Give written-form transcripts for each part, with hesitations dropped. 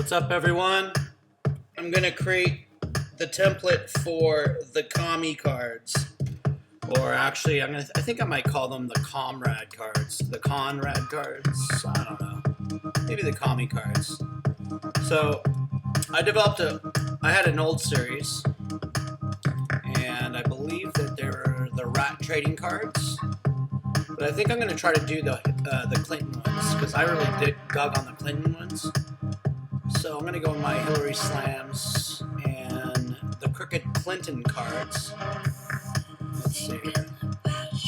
What's up, everyone? I'm gonna create the template for the commie cards, or actually, I think I might call them the Comrade cards, the Conrad cards. I don't know, maybe the commie cards. So I had an old series, and I believe that they were the rat trading cards. But I think I'm gonna try to do the Clinton ones because I really dug on the Clinton ones. So I'm going to go with my Hillary Slams and the Crooked Clinton cards. Let's see here. Let's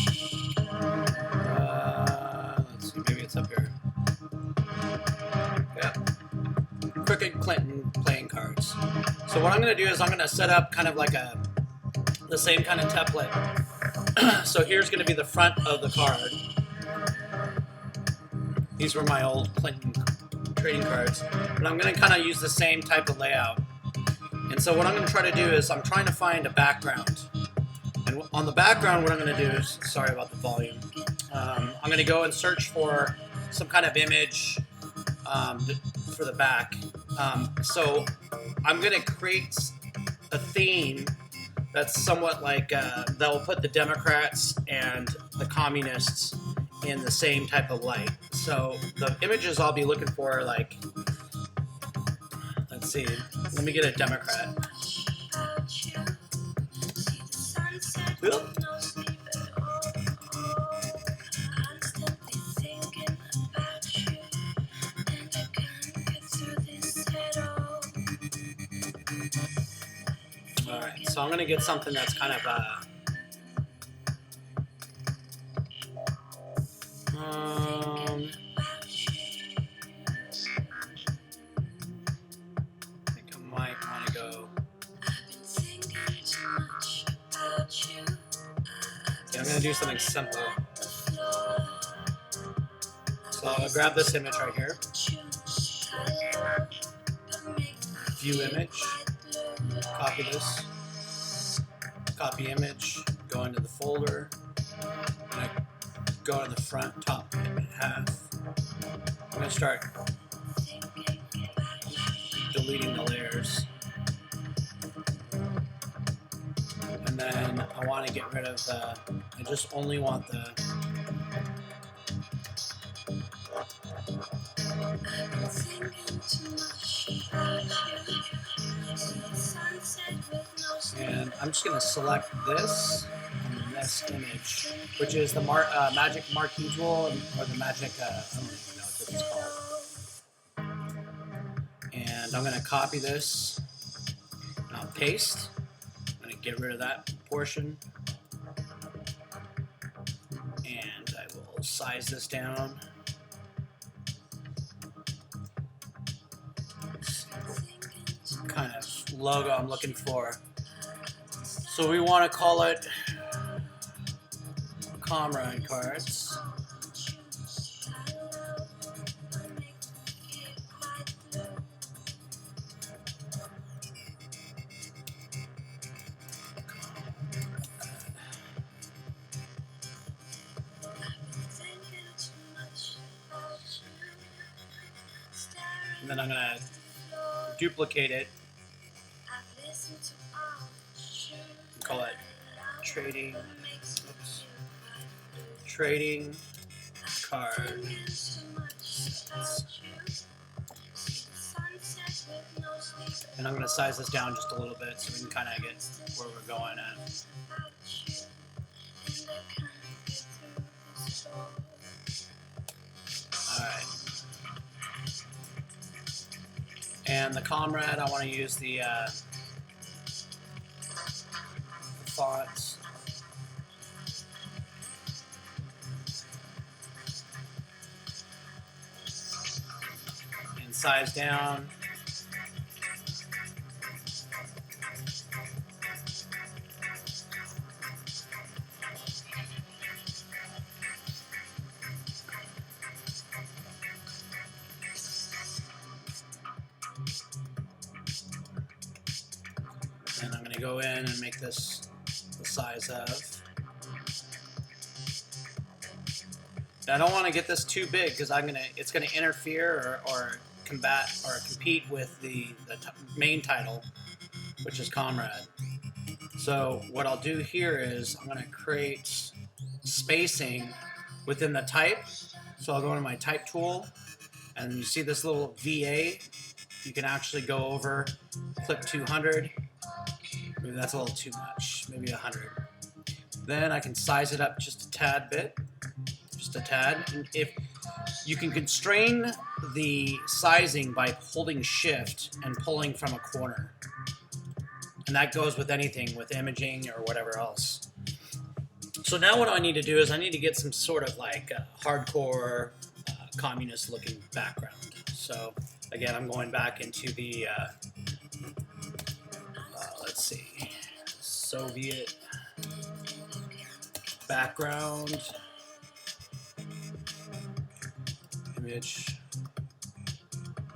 see, maybe it's up here. Yeah. Crooked Clinton playing cards. So what I'm going to do is I'm going to set up kind of like the same kind of template. So here's going to be the front of the card. These were my old Clinton trading cards, but I'm going to kind of use the same type of layout. And so what I'm going to try to do is I'm trying to find a background. And on the background, what I'm going to do is, sorry about the volume, I'm going to go and search for some kind of image for the back. So I'm going to create a theme that's somewhat like that will put the Democrats and the communists in the same type of light. So the images I'll be looking for, like, let's see, let me get a Democrat. Alright, so I'm going to get something that's kind of I think I might want to go. Yeah, I'm going to do something simple. So I'll grab this image right here. View image. Copy this. Copy image. Go into the folder. And I go to the front top half. I'm going to start deleting the layers. And then I want to get rid of I just only want the and I'm just going to select this and this image, which is the magic marquee tool, or the magic, I don't even know what this is called. And I'm going to copy this, and I'll paste. I'm going to get rid of that portion. And I will size this down. Kind of logo I'm looking for. So we want to call it Comrade cards. And then I'm going to duplicate it. Call it trading. Oops. Trading card. And I'm going to size this down just a little bit so we can kind of get where we're going at. Alright. And the Comrade, I want to use the fonts. And size down. And I'm going to go in and make this the size of. I don't want to get this too big because it's going to interfere or compete with the main title, which is Comrade. So what I'll do here is I'm going to create spacing within the type. So I'll go into my type tool, and you see this little VA. You can actually go over, click 200. Maybe that's a little too much. Maybe 100. Then I can size it up just a tad bit, just a tad. And if you can constrain the sizing by holding Shift and pulling from a corner, and that goes with anything, with imaging or whatever else. So now what I need to do is I need to get some sort of like hardcore communist-looking background. So again, I'm going back into the let's see, Soviet background image.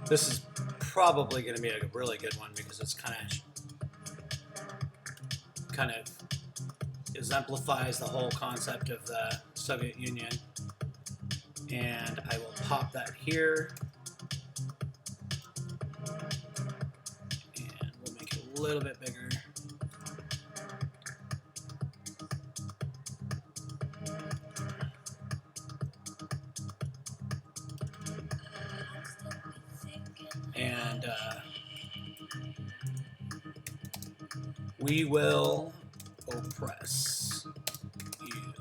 This is probably going to be a really good one because it's kind of exemplifies the whole concept of the Soviet Union. And I will pop that here, and we'll make it a little bit bigger. And we will oppress you.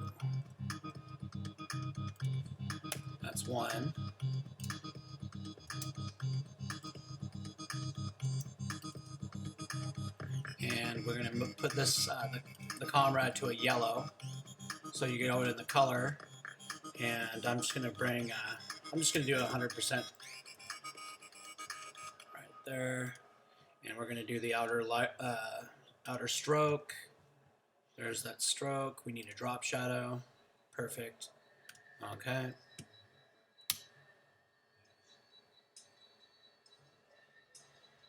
That's one. And we're going to put this, the Comrade to a yellow. So you get over to the color. And I'm just going to bring, I'm just going to do it 100% right there. And we're going to do the outer stroke. There's that stroke. We need a drop shadow. Perfect. Okay.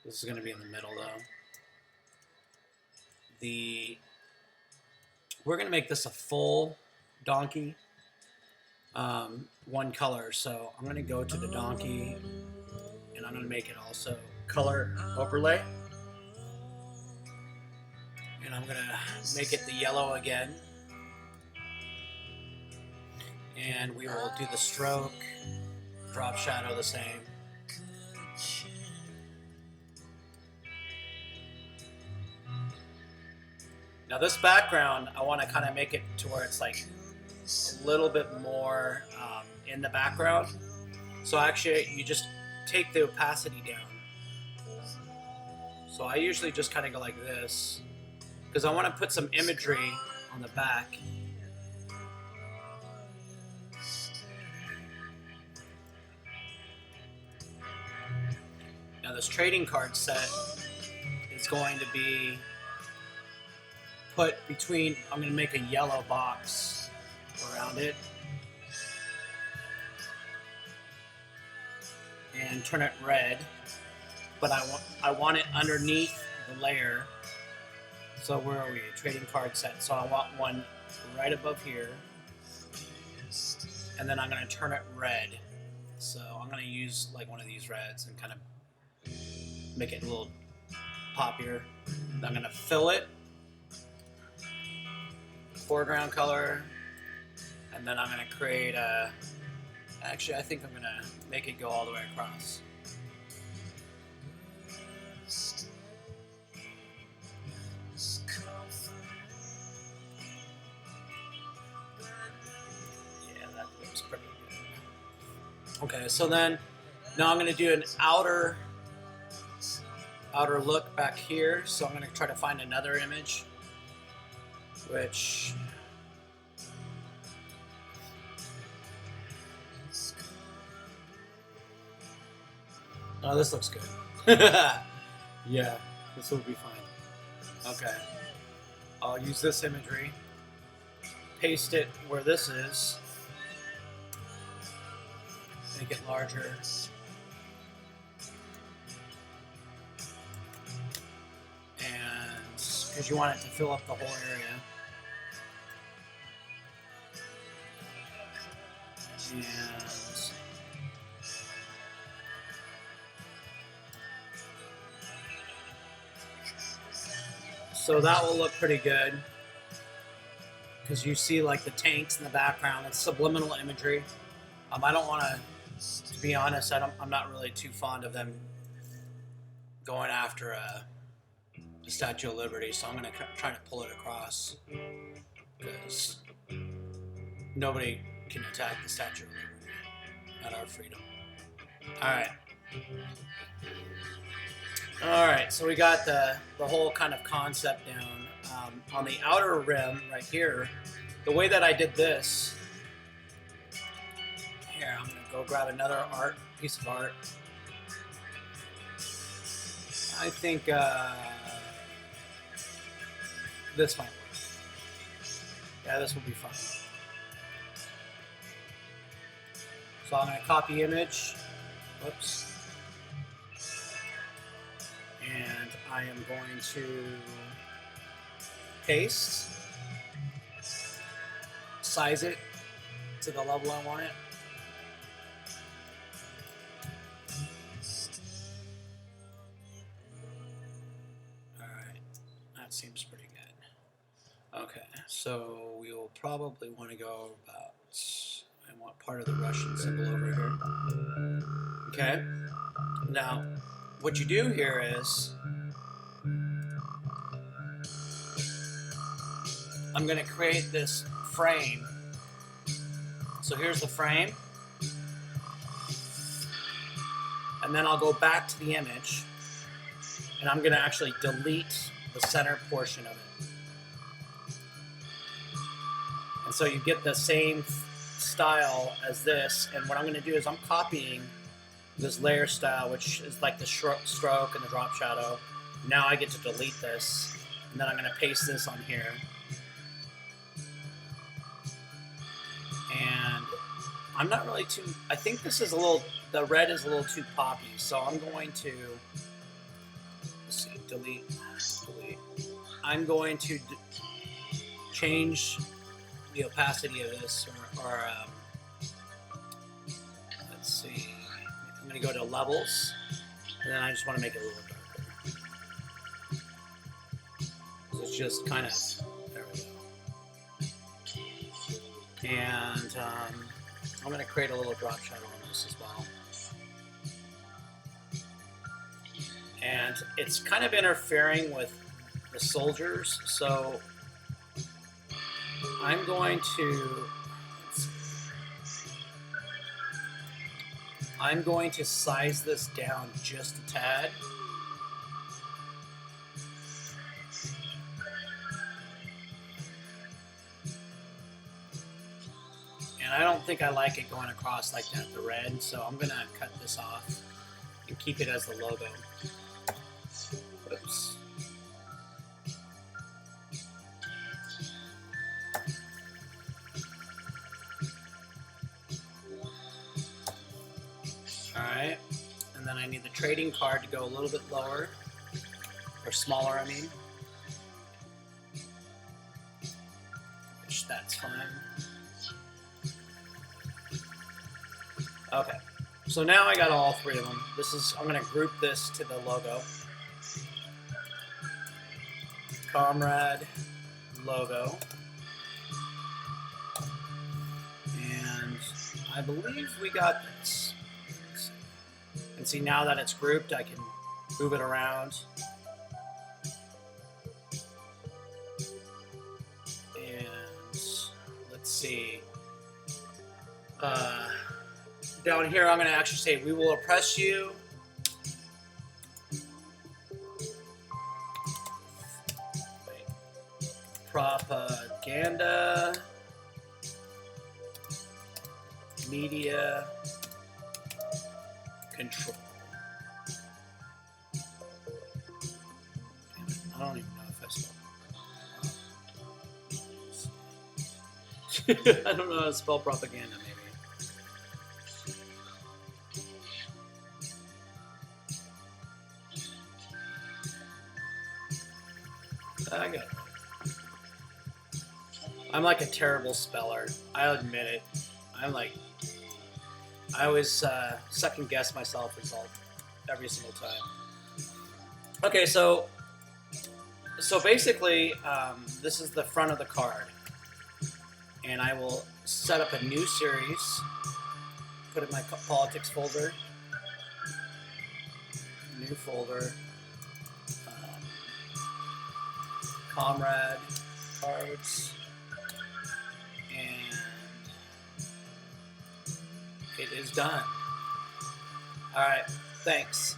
This is going to be in the middle, though. We're going to make this a full donkey, one color. So I'm going to go to the donkey, and I'm going to make it also color overlay. And I'm going to make it the yellow again. And we will do the stroke, drop shadow the same. Now this background, I want to kind of make it to where it's like a little bit more in the background. So actually, you just take the opacity down. So I usually just kind of go like this, because I want to put some imagery on the back. Now this trading card set is going to be put between, I'm going to make a yellow box around it and turn it red, but I want it underneath the layer. So where are we? Trading card set. So I want one right above here, and then I'm going to turn it red. So I'm going to use like one of these reds and kind of make it a little poppier. I'm going to fill it, foreground color, and then I'm going to create a, actually I think I'm going to make it go all the way across. Yeah, that looks pretty good. Okay, so then now I'm going to do an outer look back here. So I'm going to try to find another image, which oh, this looks good. Yeah, this will be fine. Okay, I'll use this imagery, paste it where this is, make it larger. And because you want it to fill up the whole area. And So that will look pretty good because you see like the tanks in the background. It's subliminal imagery. I don't want to be honest, I'm not really too fond of them going after the Statue of Liberty, so I'm going to try to pull it across because nobody can attack the Statue of Liberty at our freedom. All right, so we got the whole kind of concept down. On the outer rim right here, the way that I did this, here, I'm going to go grab another piece of art. I think this might work. Yeah, this will be fun. So I'm going to copy image. Whoops. And I am going to paste, size it to the level I want it. All right, that seems pretty good. Okay, so we will probably want to go about, I want part of the Russian symbol over here. Okay, now what you do here is, I'm going to create this frame. So here's the frame. And then I'll go back to the image. And I'm going to actually delete the center portion of it. And so you get the same style as this. And what I'm going to do is I'm copying this layer style, which is like the stroke and the drop shadow. Now I get to delete this. And then I'm going to paste this on here. And I'm not really too, I think this is a little, the red is a little too poppy, so I'm going to, let's see, delete. I'm going to change the opacity of this, or let's see, I'm going to go to levels, and then I just want to make it a little darker. So it's just kind of, there we go. And I'm going to create a little drop shadow on this as well. And it's kind of interfering with the soldiers, so I'm going to size this down just a tad. And I don't think I like it going across like that, the red, so I'm going to cut this off and keep it as the logo. Oops. Alright, and then I need the trading card to go a little bit lower, or smaller, I mean. Which, that's fine. Okay, so now I got all three of them. I'm going to group this to the logo. Comrade logo. And I believe we got this. And see, now that it's grouped, I can move it around. And let's see. Down here, I'm going to actually say, we will oppress you. Wait. Propaganda. Media. Control. I don't even know if I spelled. I don't know how to spell propaganda, maybe. I got it. I'm like a terrible speller. I'll admit it. I always second guess myself every single time. Okay, so So basically, this is the front of the card. And I will set up a new series, put it in my politics folder, new folder, Comrade cards, and it is done. All right, thanks.